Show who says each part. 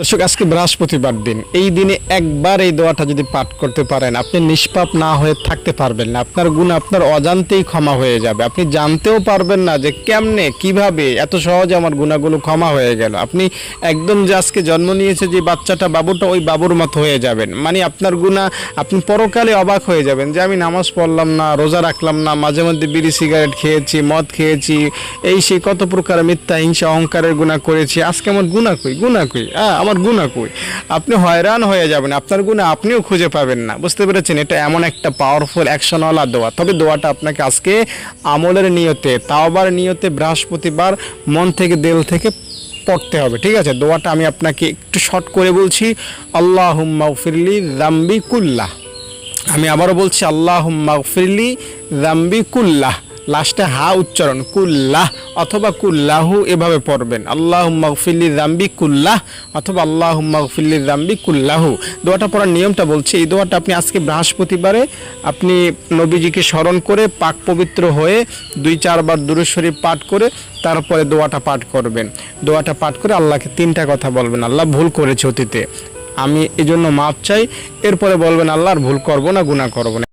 Speaker 1: দর্শক, আজকে বৃহস্পতিবার দিন। এই দিনে একবার এই দোয়াটা যদি পাঠ করতে পারেন, আপনি নিষ্পাপ না হয়ে থাকতে পারবেন না। আপনার গুনাহ আপনার অজান্তেই ক্ষমা হয়ে যাবে। আপনি জানতেও পারবেন না যে কেমনে কিভাবে এত সহজে আমার গুনাহগুলো ক্ষমা হয়ে গেল। আপনি একদম যে আজকে জন্ম নিয়েছে যে বাচ্চাটা, বাবুটা, ওই বাবুর মতো হয়ে যাবেন। মানে আপনার গুনাহ আপনি পরকালে অবাক হয়ে যাবেন যে আমি নামাজ পড়লাম না, রোজা রাখলাম না, মাঝে মধ্যে বিড়ি সিগারেট খেয়েছি, মদ খেয়েছি, এই সেই কত প্রকার মিথ্যা, হিংসা, অহংকারের গুনাহ করেছি। আজকে আমার গুনাহ কই, গুনাহ কই, আমার গুনাহ কই। আপনি হয়রান হয়ে যাবেন, আপনার গুনাহ আপনিও খুঁজে পাবেন না। বুঝতে পেরেছেন? এটা এমন একটা পাওয়ারফুল অ্যাকশনওয়ালা দোয়া। তবে দোয়াটা আপনাকে আজকে আমলের নিয়তে, তাওবার নিয়তে বৃহস্পতিবার মন থেকে, দিল থেকে পড়তে হবে। ঠিক আছে? দোয়াটা আমি আপনাকে একটু শর্ট করে বলছি। আল্লাহুম্মা গফিরলি যামবি কুল্লাহ। আমি আবারও বলছি, আল্লাহুম্মা গফিরলি যামবি কুল্লাহ। লাস্টে হা উচ্চারণ, কুল্লাহ অথবা কুল্লাহু এভাবে পড়বেন। আল্লাহুম্মা গফিরলি যামবি কুল্লাহ অথবা আল্লাহুম্মা গফিরলি যামবি কুল্লাহু। দোয়াটা পড়ার নিয়মটা বলছি। এই দোয়াটা আপনি আজকে বৃহস্পতিবারে আপনি নবীজিকে স্মরণ করে পাক পবিত্র হয়ে 2-4 বার দুরূদ শরীফ পাঠ করে তারপরে দোয়াটা পাঠ করবেন। দোয়াটা পাঠ করে আল্লাহকে 3টা কথা বলবেন, আল্লাহ ভুল করেছে অতীতে, আমি এই জন্য মাপ চাই। এরপরে বলবেন আল্লাহ আর ভুল করব না, গুনাহ করব না।